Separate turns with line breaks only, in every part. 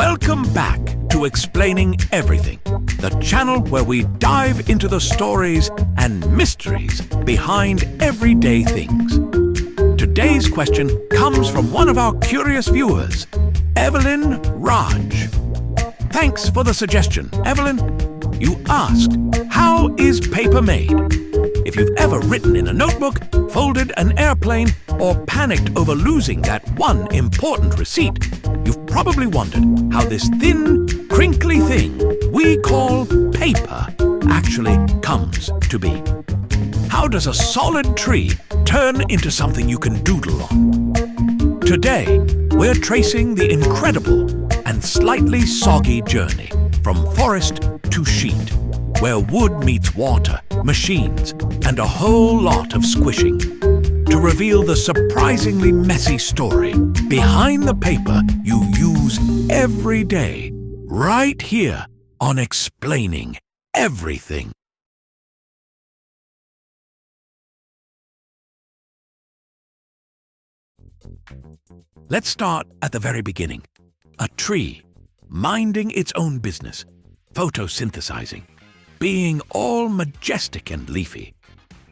Welcome back to Explaining Everything, the channel where we dive into the stories and mysteries behind everyday things. Today's question comes from one of our curious viewers, Evelyn Raj. Thanks for the suggestion, Evelyn. You asked, how is paper made? If you've ever written in a notebook, folded an airplane, or panicked over losing that one important receipt, you've probably wondered how this thin, crinkly thing we call paper actually comes to be. How does a solid tree turn into something you can doodle on? Today, we're tracing the incredible and slightly soggy journey from forest to sheet, where wood meets water, machines, and a whole lot of squishing, to reveal the surprisingly messy story behind the paper you use every day, right here on Explaining Everything. Let's start at the very beginning. A tree, minding its own business, photosynthesizing, being all majestic and leafy,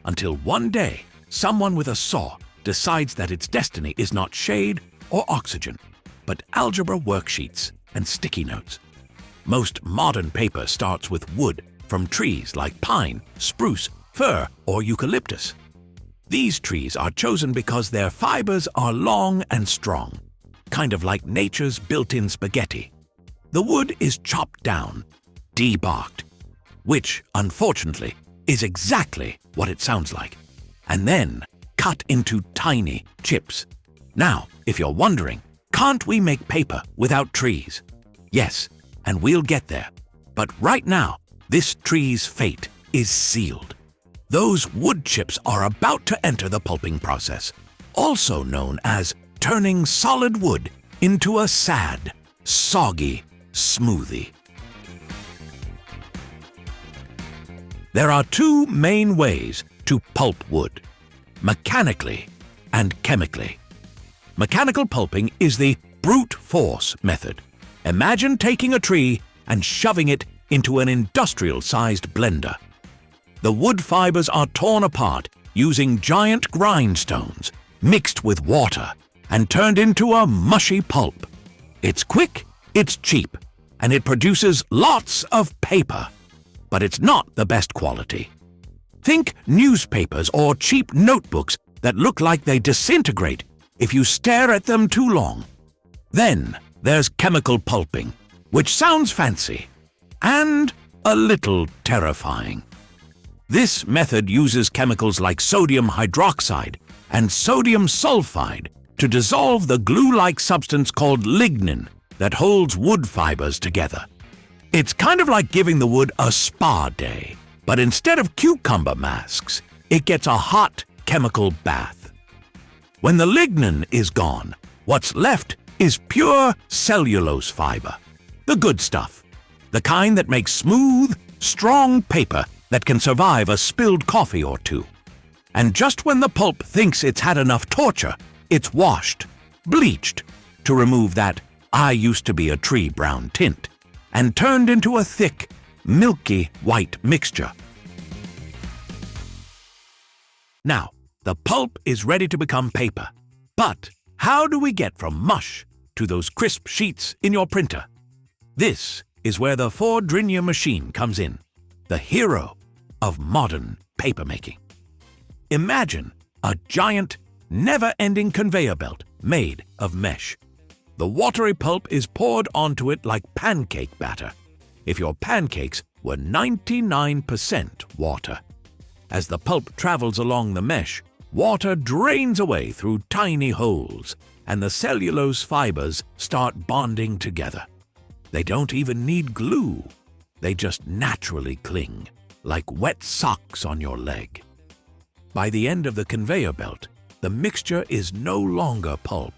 until one day someone with a saw decides that its destiny is not shade or oxygen, but algebra worksheets and sticky notes. Most modern paper starts with wood from trees like pine, spruce, fir, or eucalyptus. These trees are chosen because their fibers are long and strong, kind of like nature's built-in spaghetti. The wood is chopped down, debarked, which, unfortunately, is exactly what it sounds like, and then cut into tiny chips. Now, if you're wondering, can't we make paper without trees? Yes, and we'll get there. But right now, this tree's fate is sealed. Those wood chips are about to enter the pulping process, also known as turning solid wood into a sad, soggy smoothie. There are two main ways to pulp wood, mechanically and chemically. Mechanical pulping is the brute force method. Imagine taking a tree and shoving it into an industrial-sized blender. The wood fibers are torn apart using giant grindstones, mixed with water, and turned into a mushy pulp. It's quick, it's cheap, and it produces lots of paper. But it's not the best quality. Think newspapers or cheap notebooks that look like they disintegrate if you stare at them too long. Then there's chemical pulping, which sounds fancy and a little terrifying. This method uses chemicals like sodium hydroxide and sodium sulfide to dissolve the glue-like substance called lignin that holds wood fibers together. It's kind of like giving the wood a spa day, but instead of cucumber masks, it gets a hot chemical bath. When the lignin is gone, what's left is pure cellulose fiber, the good stuff, the kind that makes smooth, strong paper that can survive a spilled coffee or two. And just when the pulp thinks it's had enough torture, it's washed, bleached, to remove that "I used to be a tree" brown tint, and turned into a thick, milky white mixture. Now, the pulp is ready to become paper. But how do we get from mush to those crisp sheets in your printer? This is where the Fordrinia machine comes in, the hero of modern papermaking. Imagine a giant, never-ending conveyor belt made of mesh. The watery pulp is poured onto it like pancake batter, if your pancakes were 99% water. As the pulp travels along the mesh, water drains away through tiny holes, and the cellulose fibers start bonding together. They don't even need glue. They just naturally cling, like wet socks on your leg. By the end of the conveyor belt, the mixture is no longer pulp.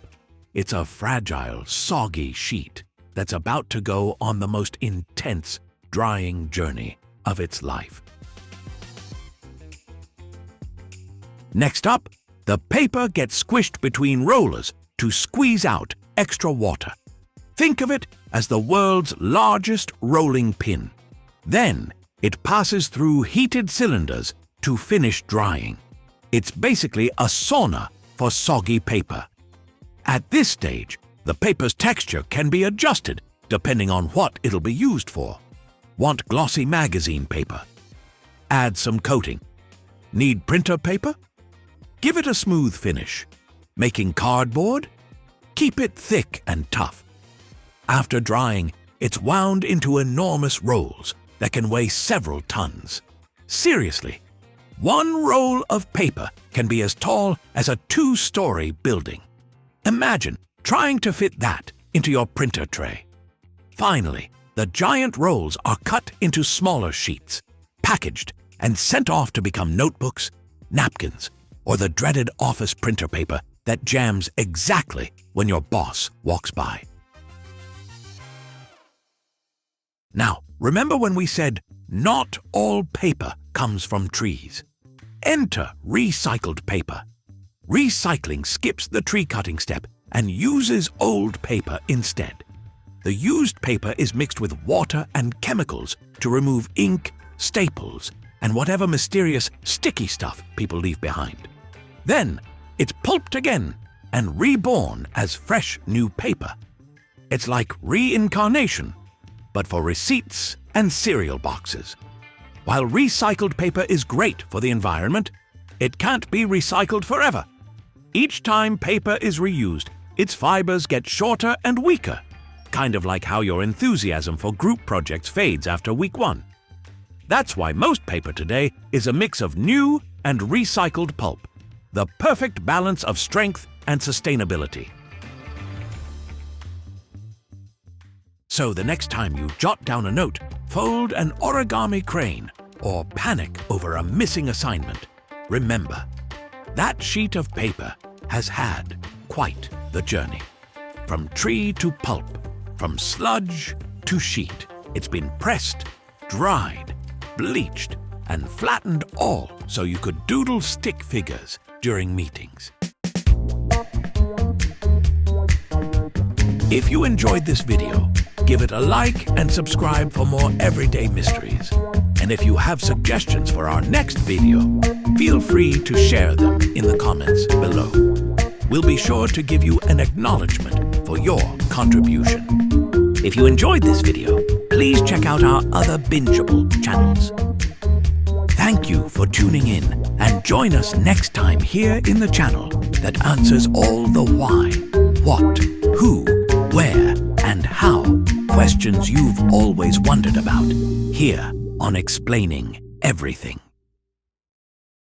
It's a fragile, soggy sheet that's about to go on the most intense drying journey of its life. Next up, the paper gets squished between rollers to squeeze out extra water. Think of it as the world's largest rolling pin. Then, it passes through heated cylinders to finish drying. It's basically a sauna for soggy paper. At this stage, the paper's texture can be adjusted depending on what it'll be used for. Want glossy magazine paper? Add some coating. Need printer paper? Give it a smooth finish. Making cardboard? Keep it thick and tough. After drying, it's wound into enormous rolls that can weigh several tons. Seriously, one roll of paper can be as tall as a 2-story building. Imagine trying to fit that into your printer tray. Finally, the giant rolls are cut into smaller sheets, packaged, and sent off to become notebooks, napkins, or the dreaded office printer paper that jams exactly when your boss walks by. Now, remember when we said not all paper comes from trees? Enter recycled paper. Recycling skips the tree cutting step and uses old paper instead. The used paper is mixed with water and chemicals to remove ink, staples, and whatever mysterious sticky stuff people leave behind. Then, it's pulped again and reborn as fresh new paper. It's like reincarnation, but for receipts and cereal boxes. While recycled paper is great for the environment, it can't be recycled forever. Each time paper is reused, its fibers get shorter and weaker, kind of like how your enthusiasm for group projects fades after week 1. That's why most paper today is a mix of new and recycled pulp, the perfect balance of strength and sustainability. So the next time you jot down a note, fold an origami crane, or panic over a missing assignment, remember, that sheet of paper has had quite the journey. From tree to pulp, from sludge to sheet, it's been pressed, dried, bleached, and flattened, all so you could doodle stick figures during meetings. If you enjoyed this video, give it a like and subscribe for more everyday mysteries. And if you have suggestions for our next video, feel free to share them in the comments below. We'll be sure to give you an acknowledgement for your contribution. If you enjoyed this video, please check out our other bingeable channels. Thank you for tuning in, and join us next time here in the channel that answers all the why, what, who, where, and how questions you've always wondered about, here on Explaining Everything.